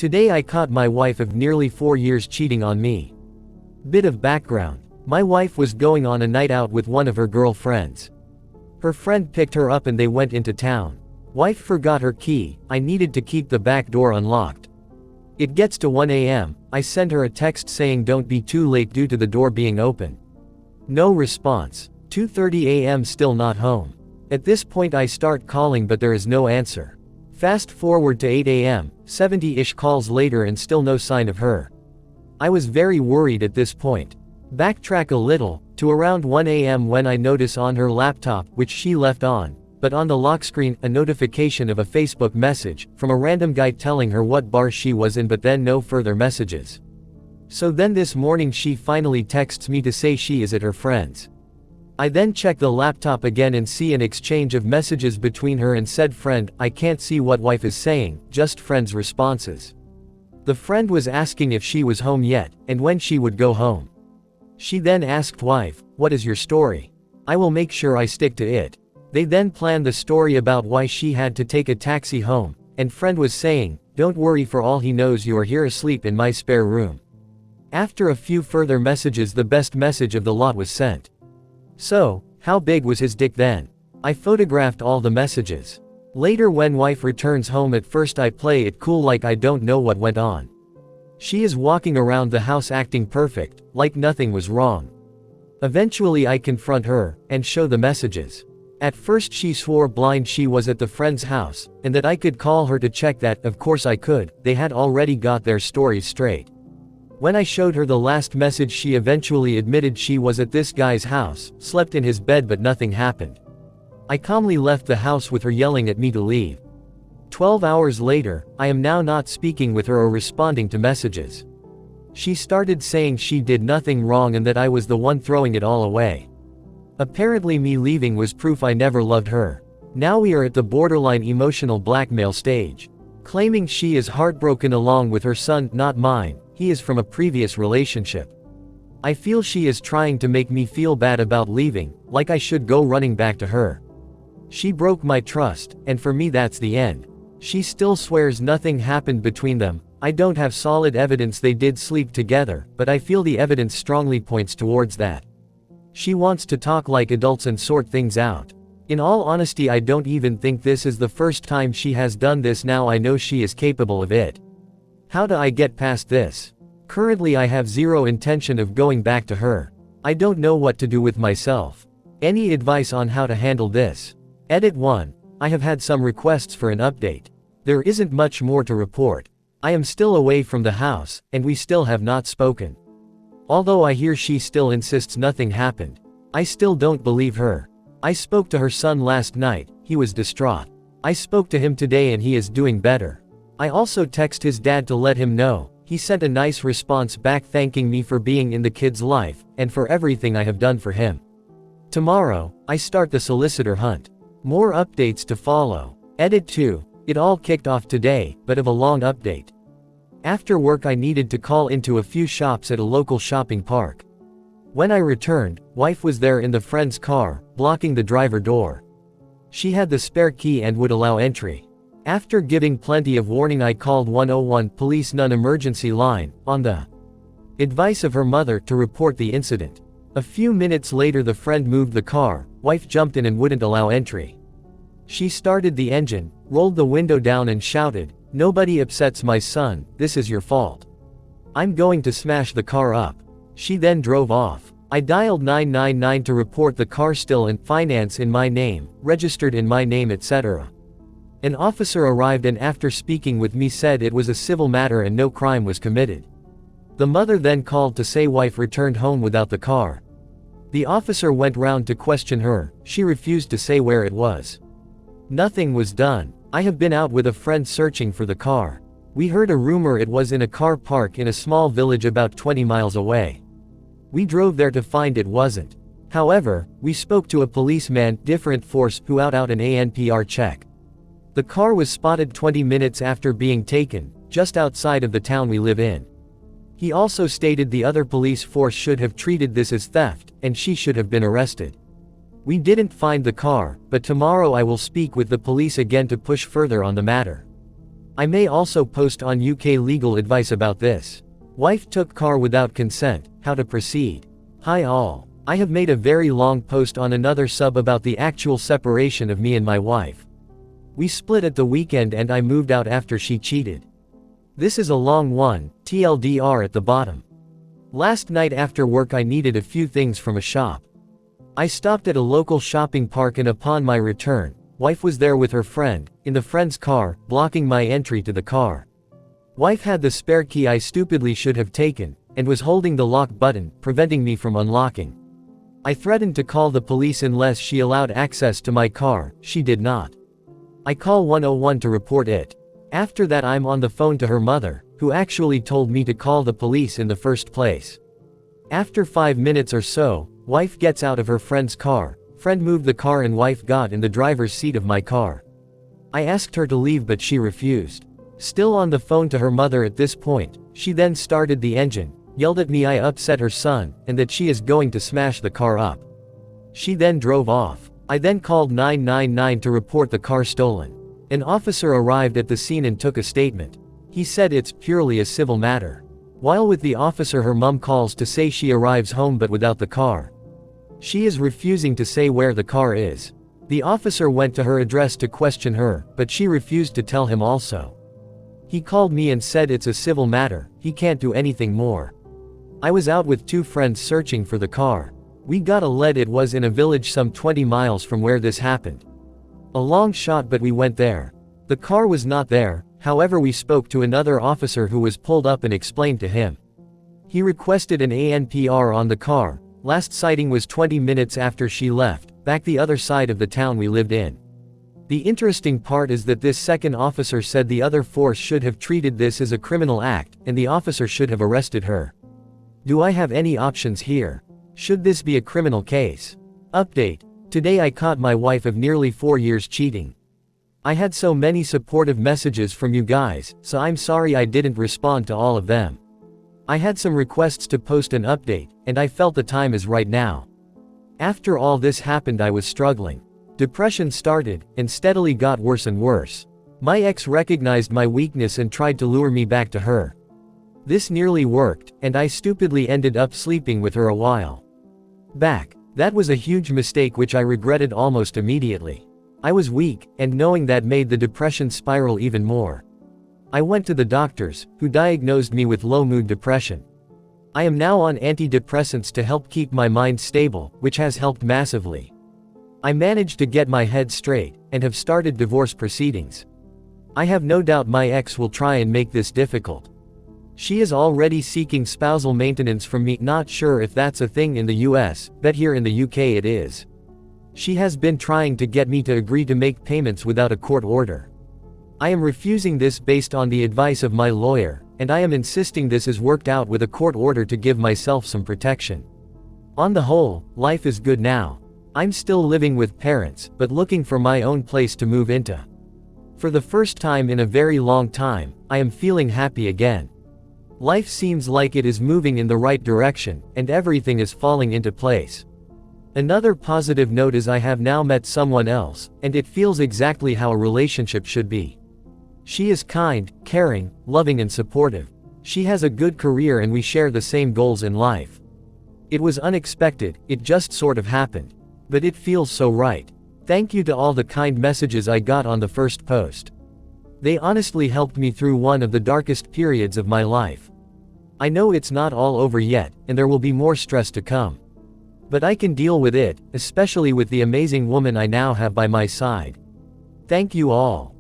Today I caught my wife of nearly 4 years cheating on me. Bit of background. My wife was going on a night out with one of her girlfriends. Her friend picked her up and they went into town. Wife forgot her key. I needed to keep the back door unlocked. It gets to 1 a.m. I send her a text saying don't be too late due to the door being open. No response. 2:30 a.m. still not home. At this point I start calling but there is no answer. Fast forward to 8 a.m., 70-ish calls later and still no sign of her. I was very worried at this point. Backtrack a little, to around 1 a.m. when I notice on her laptop, which she left on, but on the lock screen, a notification of a Facebook message, from a random guy telling her what bar she was in but then no further messages. So then this morning she finally texts me to say she is at her friend's. I then check the laptop again and see an exchange of messages between her and said friend. I can't see what wife is saying, just friend's responses. The friend was asking if she was home yet, and when she would go home. She then asked wife, what is your story? I will make sure I stick to it. They then planned the story about why she had to take a taxi home, and friend was saying, don't worry, for all he knows you are here asleep in my spare room. After a few further messages, the best message of the lot was sent. So, how big was his dick then? I photographed all the messages. Later when wife returns home, at first I play it cool like I don't know what went on. She is walking around the house acting perfect, like nothing was wrong. Eventually I confront her, and show the messages. At first she swore blind she was at the friend's house, and that I could call her to check that. Of course I could, they had already got their stories straight. When I showed her the last message, she eventually admitted she was at this guy's house, slept in his bed but nothing happened. I calmly left the house with her yelling at me to leave. 12 hours later, I am now not speaking with her or responding to messages. She started saying she did nothing wrong and that I was the one throwing it all away. Apparently me leaving was proof I never loved her. Now we are at the borderline emotional blackmail stage. Claiming she is heartbroken along with her son, not mine. He is from a previous relationship. I feel she is trying to make me feel bad about leaving, like I should go running back to her. She broke my trust, and for me that's the end. She still swears nothing happened between them. I don't have solid evidence they did sleep together, but I feel the evidence strongly points towards that. She wants to talk like adults and sort things out. In all honesty, I don't even think this is the first time she has done this. Now I know she is capable of it. How do I get past this? Currently I have zero intention of going back to her. I don't know what to do with myself. Any advice on how to handle this? Edit 1. I have had some requests for an update. There isn't much more to report. I am still away from the house, and we still have not spoken. Although I hear she still insists nothing happened. I still don't believe her. I spoke to her son last night, he was distraught. I spoke to him today and he is doing better. I also text his dad to let him know. He sent a nice response back thanking me for being in the kid's life, and for everything I have done for him. Tomorrow, I start the solicitor hunt. More updates to follow. Edit 2. It all kicked off today, but of a long update. After work I needed to call into a few shops at a local shopping park. When I returned, wife was there in the friend's car, blocking the driver door. She had the spare key and would allow entry. After giving plenty of warning I called 101 police non-emergency line, on the advice of her mother, to report the incident. A few minutes later the friend moved the car, wife jumped in and wouldn't allow entry. She started the engine, rolled the window down and shouted, "Nobody upsets my son, this is your fault. I'm going to smash the car up." She then drove off. I dialed 999 to report the car still in finance in my name, registered in my name, etc. An officer arrived and after speaking with me said it was a civil matter and no crime was committed. The mother then called to say wife returned home without the car. The officer went round to question her, she refused to say where it was. Nothing was done. I have been out with a friend searching for the car. We heard a rumor it was in a car park in a small village about 20 miles away. We drove there to find it wasn't. However, we spoke to a policeman, different force, who out an ANPR check. The car was spotted 20 minutes after being taken, just outside of the town we live in. He also stated the other police force should have treated this as theft, and she should have been arrested. We didn't find the car, but tomorrow I will speak with the police again to push further on the matter. I may also post on UK legal advice about this. Wife took car without consent, how to proceed. Hi all. I have made a very long post on another sub about the actual separation of me and my wife. We split at the weekend and I moved out after she cheated. This is a long one, TLDR at the bottom. Last night after work I needed a few things from a shop. I stopped at a local shopping park and upon my return, wife was there with her friend, in the friend's car, blocking my entry to the car. Wife had the spare key I stupidly should have taken, and was holding the lock button, preventing me from unlocking. I threatened to call the police unless she allowed access to my car, she did not. I call 101 to report it. After that I'm on the phone to her mother, who actually told me to call the police in the first place. After 5 minutes or so, wife gets out of her friend's car, friend moved the car and wife got in the driver's seat of my car. I asked her to leave but she refused. Still on the phone to her mother at this point, she then started the engine, yelled at me I upset her son, and that she is going to smash the car up. She then drove off. I then called 999 to report the car stolen. An officer arrived at the scene and took a statement. He said it's purely a civil matter. While with the officer her mum calls to say she arrives home but without the car. She is refusing to say where the car is. The officer went to her address to question her, but she refused to tell him also. He called me and said it's a civil matter, he can't do anything more. I was out with 2 friends searching for the car. We got a lead it was in a village some 20 miles from where this happened. A long shot but we went there. The car was not there, however we spoke to another officer who was pulled up and explained to him. He requested an ANPR on the car, last sighting was 20 minutes after she left, back the other side of the town we lived in. The interesting part is that this second officer said the other force should have treated this as a criminal act, and the officer should have arrested her. Do I have any options here? Should this be a criminal case? Update. Today I caught my wife of nearly 4 years cheating. I had so many supportive messages from you guys, so I'm sorry I didn't respond to all of them. I had some requests to post an update, and I felt the time is right now. After all this happened I was struggling. Depression started, and steadily got worse and worse. My ex recognized my weakness and tried to lure me back to her. This nearly worked, and I stupidly ended up sleeping with her a while back. That was a huge mistake which I regretted almost immediately. I was weak, and knowing that made the depression spiral even more. I went to the doctors, who diagnosed me with low mood depression. I am now on antidepressants to help keep my mind stable, which has helped massively. I managed to get my head straight, and have started divorce proceedings. I have no doubt my ex will try and make this difficult. She is already seeking spousal maintenance from me, not sure if that's a thing in the US, but here in the UK it is. She has been trying to get me to agree to make payments without a court order. I am refusing this based on the advice of my lawyer, and I am insisting this is worked out with a court order to give myself some protection. On the whole, life is good now. I'm still living with parents, but looking for my own place to move into. For the first time in a very long time, I am feeling happy again. Life seems like it is moving in the right direction, and everything is falling into place. Another positive note is I have now met someone else, and it feels exactly how a relationship should be. She is kind, caring, loving and supportive. She has a good career and we share the same goals in life. It was unexpected, it just sort of happened. But it feels so right. Thank you to all the kind messages I got on the first post. They honestly helped me through one of the darkest periods of my life. I know it's not all over yet, and there will be more stress to come. But I can deal with it, especially with the amazing woman I now have by my side. Thank you all.